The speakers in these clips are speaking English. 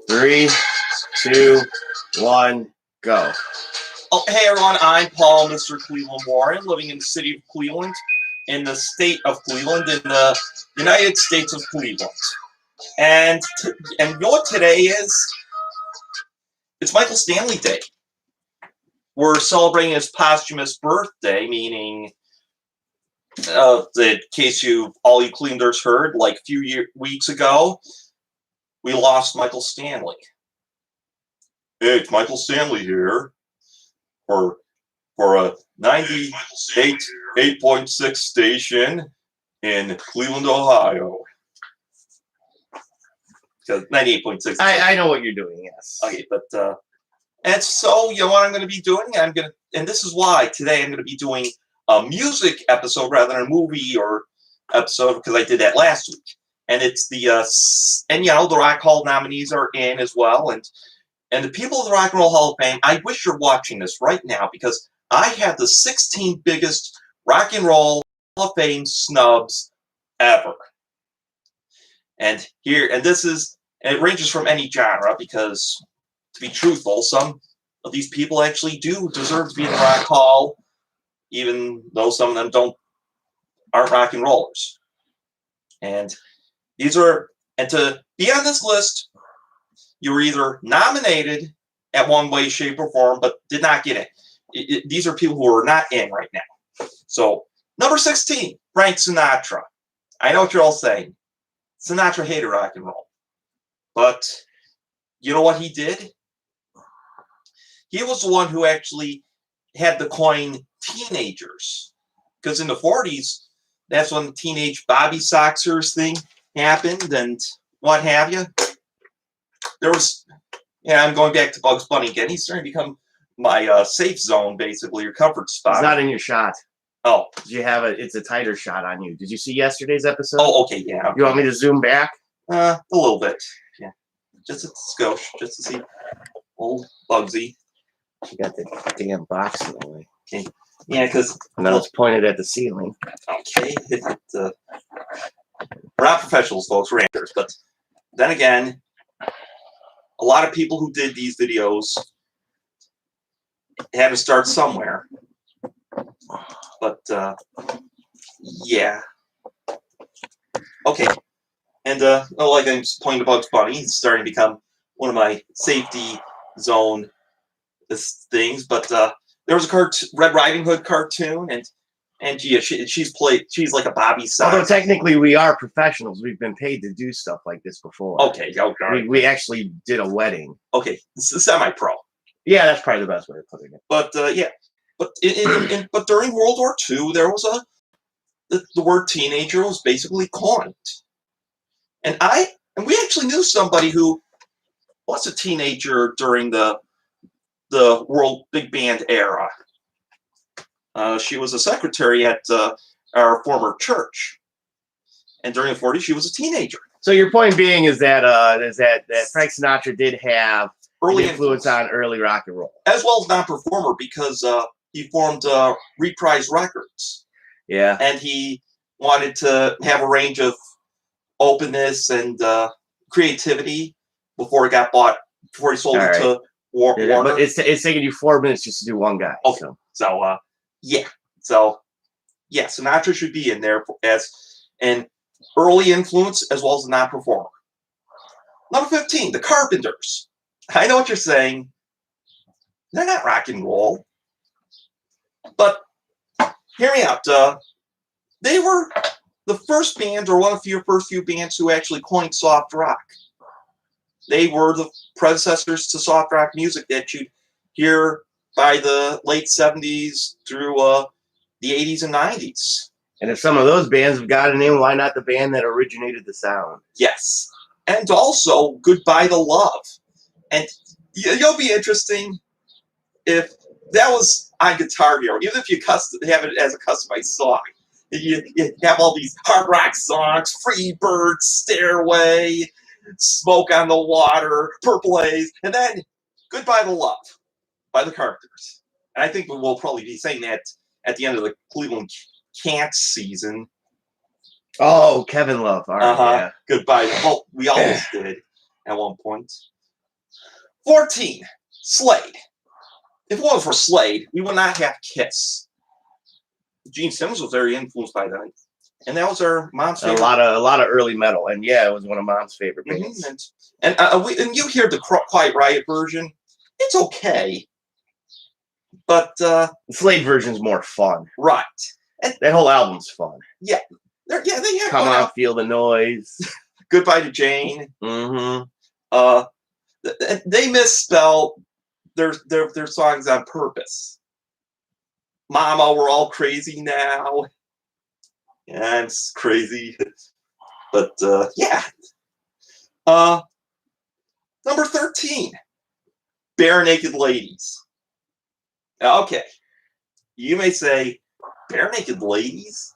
3, 2, 1, go. Oh, hey everyone, I'm Paul, Mr. Cleveland Warren, living in the city of Cleveland, in the state of Cleveland, in the United States of Cleveland. And you know what today is? It's Michael Stanley Day. We're celebrating his posthumous birthday, meaning, in case all you Clevelanders heard, like a few weeks ago, we lost Michael Stanley. Hey, it's Michael Stanley here for a 98.6 station in Cleveland, Ohio. 98.6. I know what you're doing, yes. Okay, but and so you know what I'm going to be doing? And this is why today I'm going to be doing a music episode rather than a movie or episode, because I did that last week. And it's the and you know the Rock Hall nominees are in as well, and the people of the Rock and Roll Hall of Fame. I wish you're watching this right now because I have the 16 biggest Rock and Roll Hall of Fame snubs ever. And it ranges from any genre because, to be truthful, some of these people actually do deserve to be in the Rock Hall, even though some of them aren't rock and rollers. And to be on this list, you were either nominated at one way, shape, or form, but did not get it. These are people who are not in right now. So, number 16, Frank Sinatra. I know what you're all saying. Sinatra hated rock and roll. But you know what he did? He was the one who actually had the coin teenagers. Because in the 40s, that's when the teenage Bobby Soxers thing happened and what have you. I'm going back to Bugs Bunny again. He's starting to become my safe zone, basically, your comfort spot. It's not in your shot. Oh. It's a tighter shot on you. Did you see yesterday's episode? Oh, okay, yeah. You want me to zoom back? A little bit. Yeah. Just a skosh, just to see old Bugsy. You got the damn box in the way. Okay. Yeah, because... And then it's pointed at the ceiling. Okay. We're not professionals, folks. We're amateurs. But then again, a lot of people who did these videos had to start somewhere. But, yeah. Okay. And, like I'm pointing to Bugs Bunny, he's starting to become one of my safety zone things. But, there was a Red Riding Hood cartoon, and she's like a Bobby Sox. Although technically we are professionals. We've been paid to do stuff like this before. Okay. We actually did a wedding. Okay. This is semi-pro. Yeah, that's probably the best way of putting it. But, yeah. But but during World War II, there was the word teenager was basically coined, and we actually knew somebody who was a teenager during the World Big Band era. She was a secretary at our former church, and during the 40s, she was a teenager. So your point being is that Frank Sinatra did have early influence on early rock and roll, as well as non-performer, because he formed Reprise Records. Yeah. And he wanted to have a range of openness and creativity before it got bought, before he sold it to Warner. But it's taking you 4 minutes just to do one guy. Okay. So yeah. So, yeah, Sinatra should be in there as an early influence as well as a non-performer. Number 15, the Carpenters. I know what you're saying. They're not rock and roll. But hear me out. They were the first band, or one of the first few bands, who actually coined soft rock. They were the predecessors to soft rock music that you'd hear by the late 70s through the 80s and 90s. And if some of those bands have got a name, why not the band that originated the sound? Yes. And also, Goodbye to Love. And you'll be interesting if that was on Guitar Hero, even if you have it as a customized song. You have all these hard rock songs, Freebird, Stairway, Smoke on the Water, Purple Haze, and then Goodbye to Love by the Carpenters. And I think we'll probably be saying that at the end of the Cleveland Cats season. Oh, Kevin Love. All right, yeah. Goodbye. Well, we always did at one point. 14, Slade. If it wasn't for Slade, we would not have Kiss. Gene Simmons was very influenced by them. And that was our mom's favorite. A lot of early metal, and yeah, it was one of Mom's favorite bands. And you hear the Quiet Riot version. It's okay, but The Slade version's more fun. right. That whole album's fun. They have Come Out, Feel the Noise. Goodbye to Jane. Mm-hmm. They misspell their songs on purpose. Mama, we're all crazy now. Yeah, I'm crazy. But yeah. Number 13, Bare Naked Ladies. Okay. You may say, Bare Naked Ladies?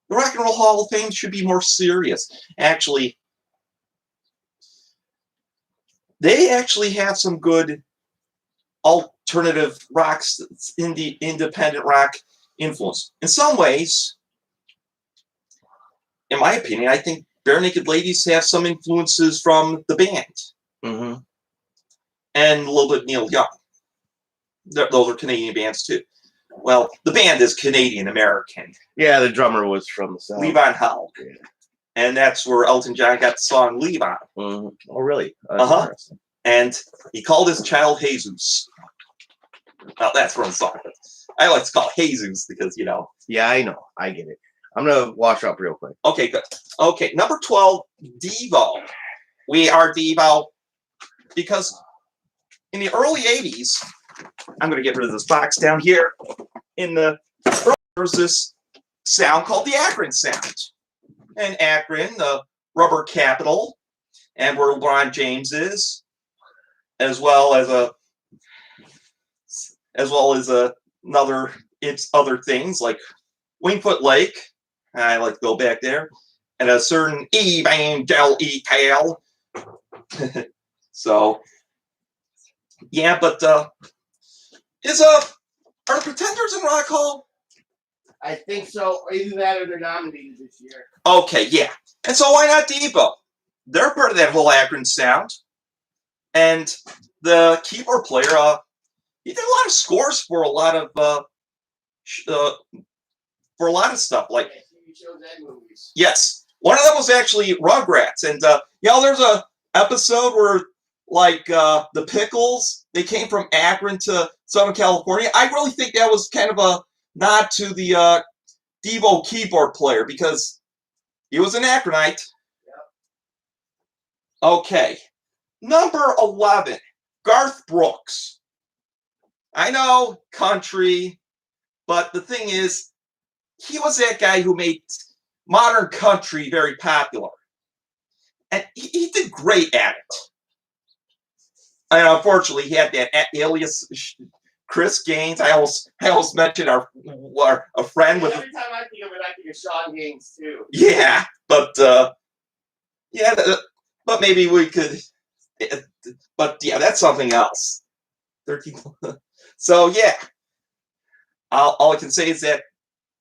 The Rock and Roll Hall of Fame should be more serious. Actually, they actually have some good alternative rocks, independent rock influence. In some ways, in my opinion, I think Bare Naked Ladies have some influences from the band. Mm-hmm. And a little bit Neil Young. Those are Canadian bands too. Well, the band is Canadian-American. Yeah, the drummer was from the South. Levon Helm. Yeah. And that's where Elton John got the song Levon. Mm-hmm. Oh, really? Interesting. And he called his child Jesus. Now, that's from the song. I like to call it Jesus because, you know. Yeah, I know. I get it. I'm going to wash up real quick. Okay, good. Okay, number 12, Devo. We are Devo. Because in the early 80s, I'm going to get rid of this box down here. There was this sound called the Akron sound. And Akron, the rubber capital, and where LeBron James is, as well as other things like Wingfoot Lake. I like to go back there, and a certain evangelical. So, yeah, but are the Pretenders in Rock Hall? I think so. Either that or they're nominated this year. Okay, yeah. And so why not Devo? They're part of that whole Akron sound. And the keyboard player, he did a lot of scores for a lot of stuff. Like TV shows and movies. Yes, one of them was actually Rugrats, and there's a episode where like the Pickles, they came from Akron to Southern California. I really think that was kind of a nod to the Devo keyboard player because he was an Akronite. Yep. Okay, number 11, Garth Brooks. I know, country, but the thing is, he was that guy who made modern country very popular. And he did great at it. And unfortunately, he had that alias Chris Gaines. I almost mentioned a friend with. Every time I think of it, I think of Sean Gaines too. Yeah, but but maybe we could. But yeah, that's something else. 13. So yeah, all I can say is that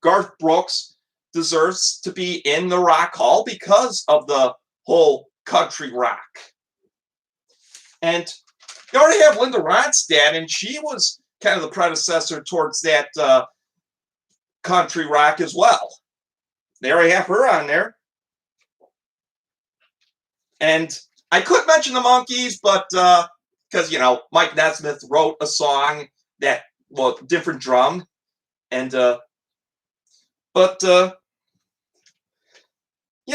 Garth Brooks deserves to be in the Rock Hall because of the whole country rock. And you already have Linda Ronstadt, and she was kind of the predecessor towards that country rock as well. They already have her on there. And I could mention the Monkees, but because, Mike Nesmith wrote a song that, different drum. And, but, you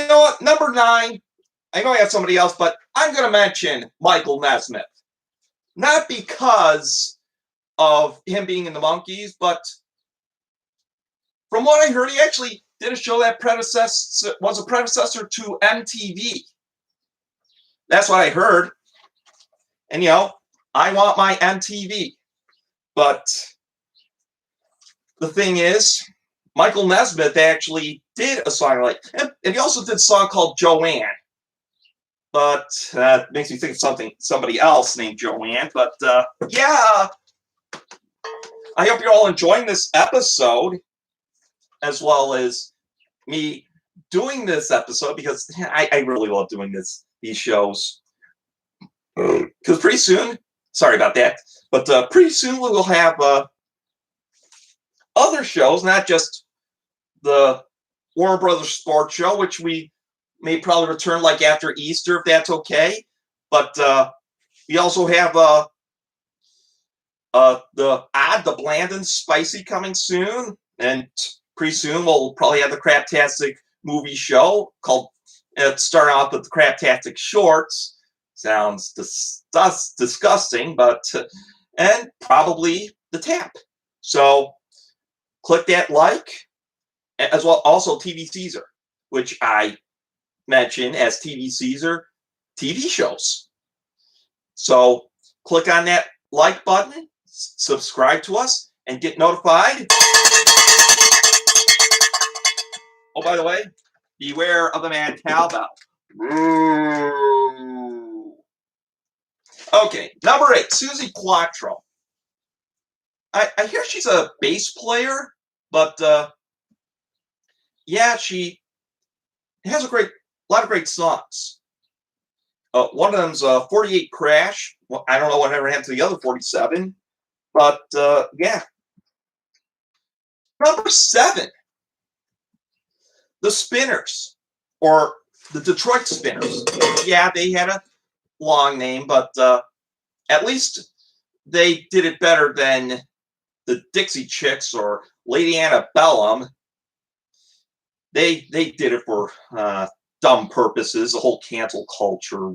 know what? Number 9, I know I have somebody else, but I'm going to mention Michael Nesmith. Not because of him being in the Monkees, but from what I heard, he actually did a show that was a predecessor to MTV. That's what I heard. And, I want my MTV. But the thing is, Michael Nesmith actually did a song and he also did a song called Joanne. But it makes me think of somebody else named Joanne. But yeah, I hope you're all enjoying this episode, as well as me doing this episode, because I really love doing these shows. Because pretty soon, sorry about that, but pretty soon we will have other shows, not just the Warner Brothers Sports Show, which we may probably return like after Easter, if that's okay. But we also have the Odd, the Bland and Spicy coming soon, and pretty soon we'll probably have the Craptastic movie show called. Starting off with the Craptastic Shorts. Sounds disgusting, but and probably the Tap. So click that like, as well also TV Caesar, which I mention as TV Caesar TV shows. So click on that like button, subscribe to us, and get notified. Oh, by the way, beware of the man cowbell. Okay, number 8, Suzi Quatro. I hear she's a bass player, but yeah, she has a lot of great songs. One of them's 48 Crash. Well, I don't know whatever happened to the other 47, but yeah. Number 7, the Spinners, or the Detroit Spinners. Yeah, they had a long name, but at least they did it better than the Dixie Chicks or Lady Antebellum. They did it for dumb purposes, the whole cancel culture.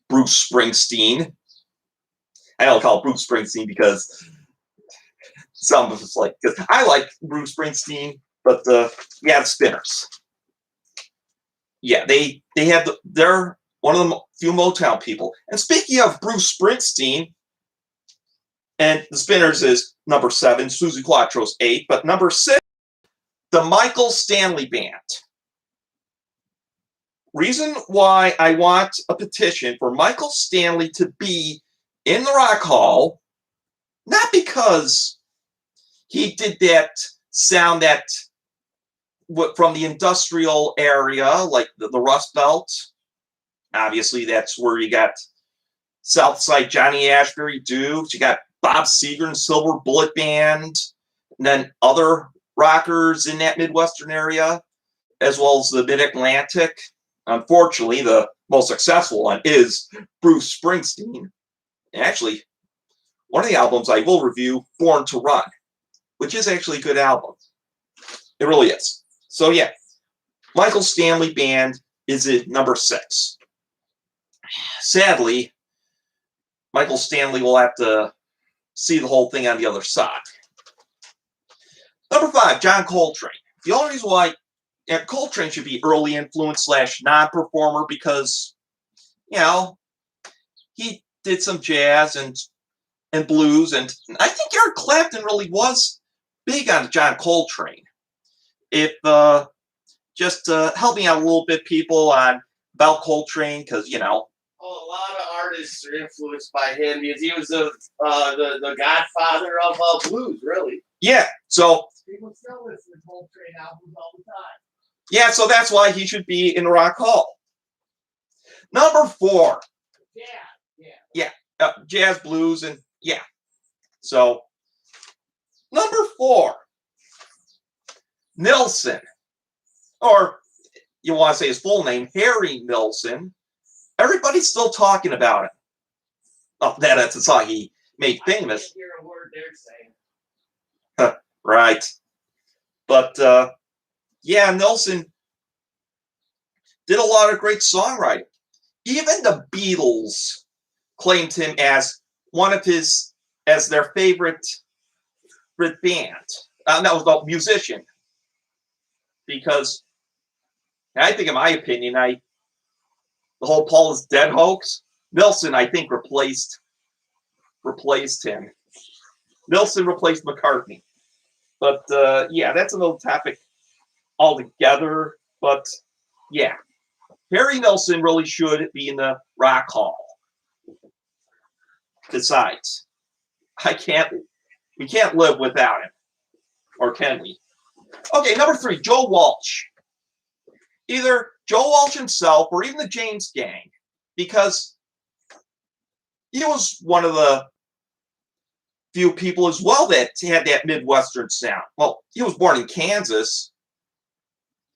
Bruce Springsteen. I don't call it Bruce Springsteen because some of us like, because I like Bruce Springsteen, but yeah, the Spinners. Yeah, they have they're one of the few Motown people. And speaking of Bruce Springsteen, and the Spinners is number 7, Suzi Quatro's 8, but number 6, the Michael Stanley Band. Reason why I want a petition for Michael Stanley to be in the Rock Hall, not because he did that sound that from the industrial area, like the Rust Belt. Obviously, that's where you got Southside Johnny Ashbery Dukes, you got Bob Seger and Silver Bullet Band, and then other rockers in that Midwestern area, as well as the Mid-Atlantic. Unfortunately, the most successful one is Bruce Springsteen. And actually, one of the albums I will review, Born to Run, which is actually a good album. It really is. So yeah, Michael Stanley Band is at number 6. Sadly, Michael Stanley will have to see the whole thing on the other side. Number 5, John Coltrane. The only reason why Coltrane should be early influence / non-performer because, you know, he did some jazz and blues, and I think Eric Clapton really was big on John Coltrane. If just help me out a little bit, people, about Coltrane, because you know. Oh, a lot of artists are influenced by him because he was the godfather of blues, really. Yeah, so People still listen to Coltrane albums all the time. yeah, so that's why he should be in the Rock Hall. Number 4. Yeah, jazz, blues, and yeah. So number 4, Nilsson, or you want to say his full name, Harry Nilsson. Everybody's still talking about it. Oh, that's a song he made famous. I can't hear a word they're saying. Right. But yeah, Nilsson did a lot of great songwriting. Even the Beatles claimed him as as their favorite band. That was the musician. Because I think, in my opinion, the whole Paul is dead hoax, Nilsson, I think, replaced him. Nilsson replaced McCartney. But yeah, that's another topic altogether. But yeah, Harry Nilsson really should be in the Rock Hall. Besides, we can't live without him. Or can we? Okay, number 3, Joe Walsh. Either Joe Walsh himself or even the James Gang. Because he was one of the few people as well that had that Midwestern sound. Well, he was born in Kansas,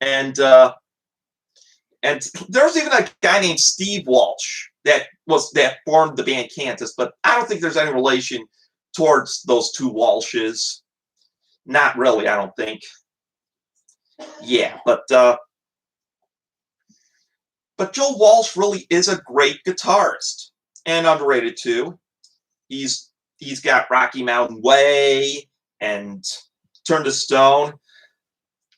and there's even a guy named Steve Walsh that formed the band Kansas, but I don't think there's any relation towards those two Walshes. Not really, I don't think. Yeah, but Joe Walsh really is a great guitarist and underrated too. He's got Rocky Mountain Way and Turn to Stone,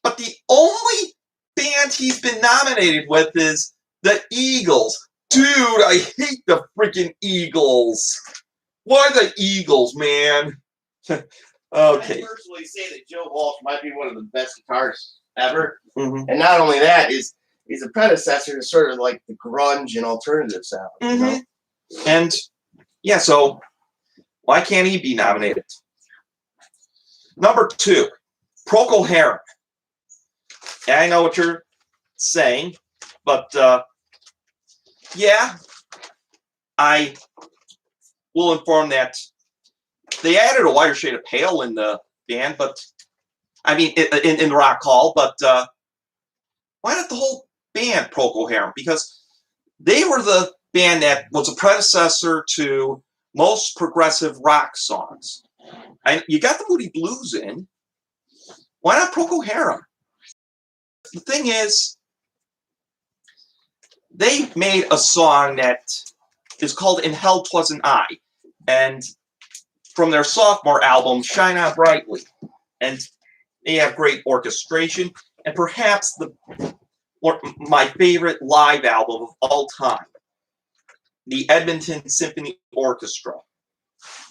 but the only band he's been nominated with is the Eagles. Dude, I hate the freaking Eagles. Why the Eagles, man? Okay. I personally say that Joe Walsh might be one of the best guitarists ever. Mm-hmm. And not only that, he's a predecessor to sort of like the grunge and alternative sound. Mm-hmm. You know? And yeah, so why can't he be nominated? Number 2, Procol Harum. I know what you're saying, but yeah, I will inform that they added a Lighter Shade of Pale in the band, but I mean in the Rock Hall, but why not the whole band Procol Harum? Because they were the band that was a predecessor to most progressive rock songs. And you got the Moody Blues in. Why not Procol Harum? The thing is, they made a song that is called In Hell 'Twas an I, and from their sophomore album, Shine On Brightly. And they have great orchestration, and perhaps my favorite live album of all time, the Edmonton Symphony Orchestra,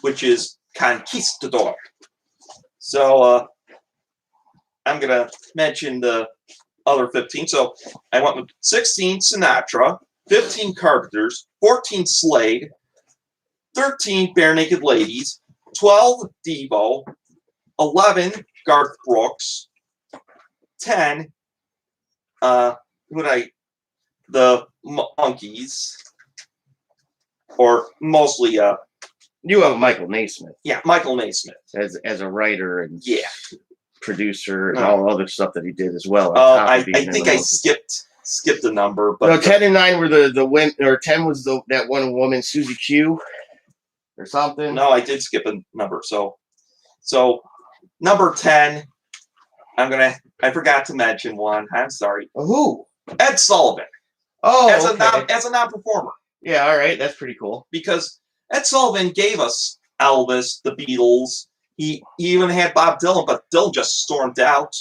which is Conquistador. So I'm going to mention the other 15. So I went with 16 Sinatra, 15 Carpenters, 14 Slade, 13 Bare Naked Ladies, 12 Devo, 11 Garth Brooks, 10 the Monkees, or mostly You have Michael Naismith Michael Naismith as a writer and yeah producer and all other stuff that he did as well. I think I skipped a number, but no, 10 and 9 were the women, or 10 was that one woman, Susie Q, or something. No, I did skip a number. So number 10, I forgot to mention one. I'm sorry. Who? Ed Sullivan. Oh, as a non-performer. Yeah, all right, that's pretty cool. Because Ed Sullivan gave us Elvis, the Beatles. He even had Bob Dylan, but Dylan just stormed out.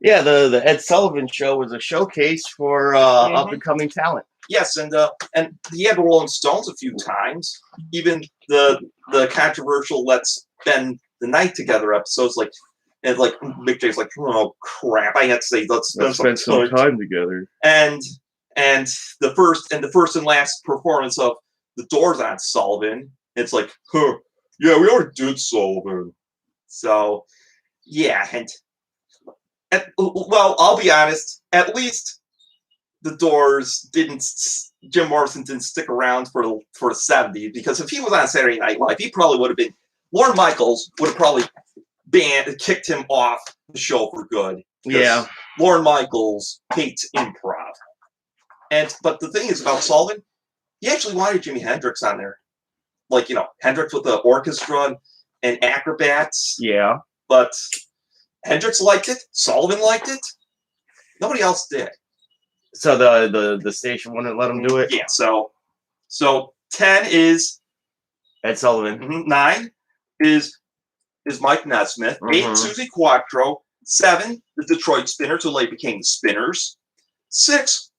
Yeah, the Ed Sullivan Show was a showcase for up and coming talent. Yes, and he had the Rolling Stones a few times. Even the controversial "Let's Spend the Night Together" episodes, like Mick Jagger's like, oh crap, I had to say let's spend some time together. And the first and last performance of the Doors on Sullivan, it's like, huh, yeah, we already did Sullivan. So yeah, well, I'll be honest, at least the Doors Jim Morrison didn't stick around for the 70s, because if he was on Saturday Night Live, he probably would have been, Lorne Michaels would have probably kicked him off the show for good. Yeah. Lorne Michaels hates improv. But the thing is about Sullivan, he actually wanted Jimi Hendrix on there. Like, Hendrix with the orchestra and acrobats. Yeah. But Hendrix liked it. Sullivan liked it. Nobody else did. So the station wouldn't let him do it? Yeah, so 10 is Ed Sullivan. 9 is Mike Nesmith. 8, Susie Quattro. 7, the Detroit Spinners, who later became the Spinners. 6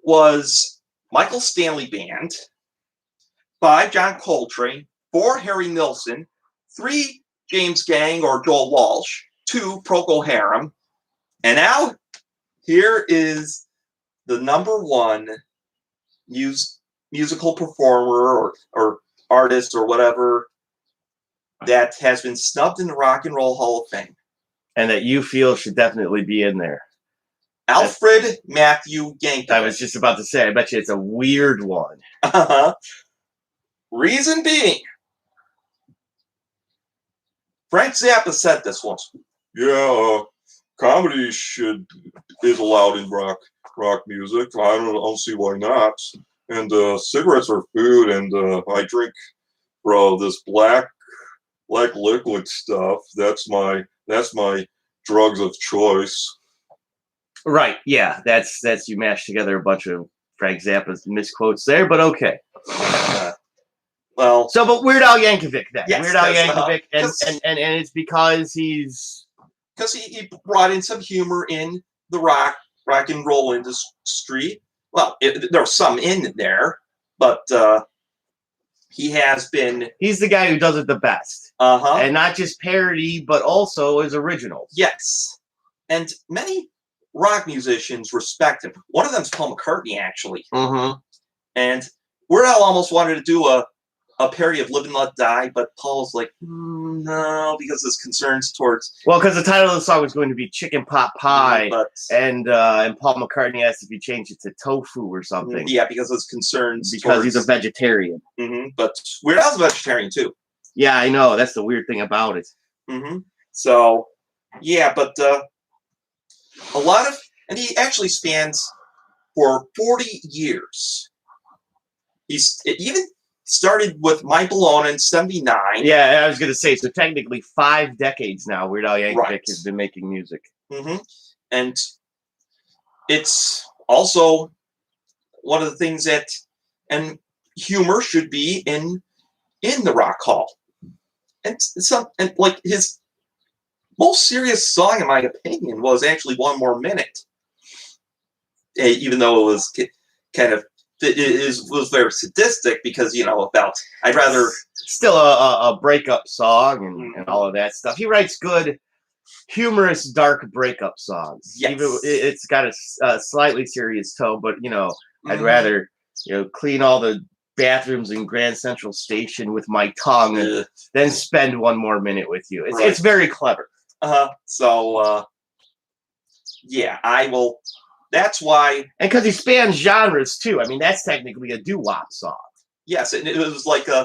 was Michael Stanley Band. 5, John Coltrane. 4, Harry Nilsson. 3, James Gang or Joel Walsh. 2, Procol Harum. And now, here is the number 1 musical performer or artist or whatever that has been snubbed in the Rock and Roll Hall of Fame. And that you feel should definitely be in there. Alfred Matthew Yankovic. I was just about to say, I bet you it's a weird one. Uh-huh. Reason being, Frank Zappa said this once. Yeah, comedy is allowed in rock music. I don't see why not. And cigarettes are food, and I drink, this black liquid stuff. That's my drugs of choice. Right. Yeah. That's you mashed together a bunch of Frank Zappa's misquotes there, but okay. Well, So, but Weird Al Yankovic then. Yes, Weird Al that's, Yankovic, and 'cause- it's because he's because he brought in some humor in the rock and roll industry. Well, there was some in there, but he has been. he's the guy who does it the best, Uh-huh. and not just parody, but also his originals. Yes. And many rock musicians respect him. One of them is Paul McCartney, actually. Mm-hmm. And Weird Al almost wanted to do a parody of Live and Let Die, but Paul's like, no, because his concerns towards. Well, because the title of the song was going to be Chicken Pot Pie, But and Paul McCartney asked if he changed it to tofu or something. yeah, because of his concerns. Because he's a vegetarian. But Weird Al's a vegetarian too. Yeah, I know. That's the weird thing about it. So, yeah, but a lot of, and he actually spans for 40 years. It even started with My Bologna in 79. Yeah, I was going to say, so technically 5 decades now, Weird Al Yankovic Right. has been making music. And it's also one of the things that, and humor should be in the Rock Hall. And like his most serious song, in my opinion, was actually One More Minute. Even though it was kind of, was very sadistic because, about, I'd rather. Still a breakup song and all of that stuff. He writes good, humorous, dark breakup songs. Yes. Even it's got a slightly serious tone, but, I'd rather, clean all the bathrooms in Grand Central Station with my tongue than spend 1 more minute with you. It's very clever. So, yeah, I will. That's why. And because he spans genres too. I mean, that's technically a doo-wop song. Yes, it was like a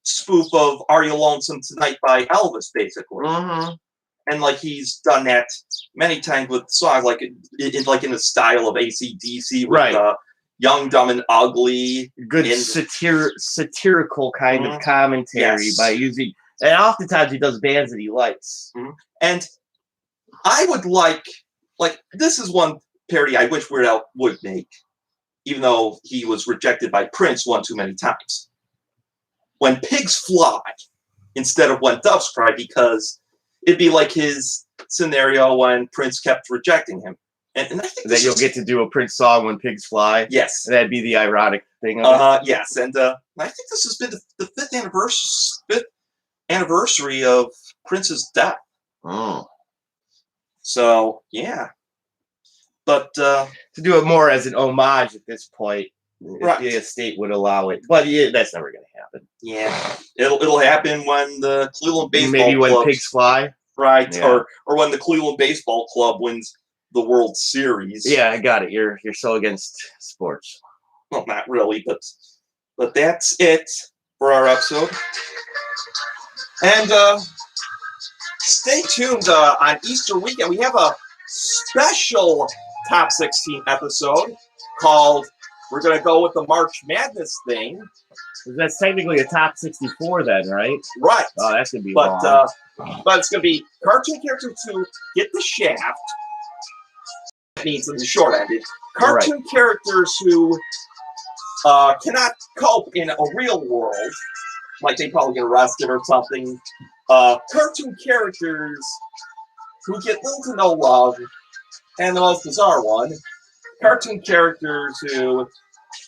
spoof of "Are You Lonesome Tonight" by Elvis, basically. And like he's done that many times with songs like in the style of AC/DC, with Young, Dumb, and Ugly. Good satirical kind of commentary by using, and oftentimes he does bands that he likes. And I would like this is one parody I wish Weird Al would make, even though he was rejected by Prince one too many times. When Pigs Fly instead of When Doves Cry, because it'd be like his scenario when Prince kept rejecting him. And I think that you'll get to do a Prince song when pigs fly. Yes. That'd be the ironic thing of it. Yes. And I think this has been the fifth anniversary of Prince's death. So, yeah. But to do it more as an homage at this point, if the estate would allow it. But that's never going to happen. Yeah. It'll happen when the Cleveland Baseball Maybe when Club, pigs fly. Right. Yeah. Or when the Cleveland Baseball Club wins the World Series. Yeah, I got it. You're so against sports. Well, not really, but that's it for our episode. And stay tuned on Easter weekend. We have a special Top 16 episode called, we're going to go with the March Madness thing. That's technically a top 64 then, right? Right. Oh, that's going to be long. But it's going to be cartoon characters who get the shaft. That means in the short ended. Cartoon characters who cannot cope in a real world, like they probably get arrested or something. Cartoon characters who get little to no love. And the most bizarre one, cartoon characters who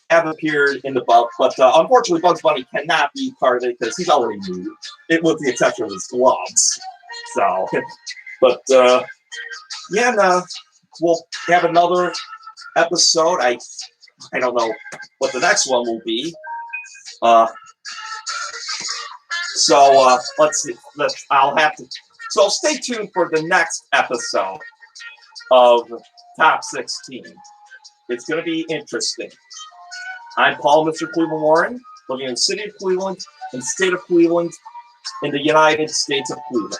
have appeared in the book, but unfortunately Bugs Bunny cannot be part of it because he's already nude, with the exception of his gloves. So, but yeah, and, we'll have another episode. I don't know what the next one will be. So let's see. I'll have to. So stay tuned for the next episode of Top 16. It's going to be interesting. I'm Paul, Mr. Cleveland Warren. living in the city of Cleveland, in the state of Cleveland, in the United States of Cleveland.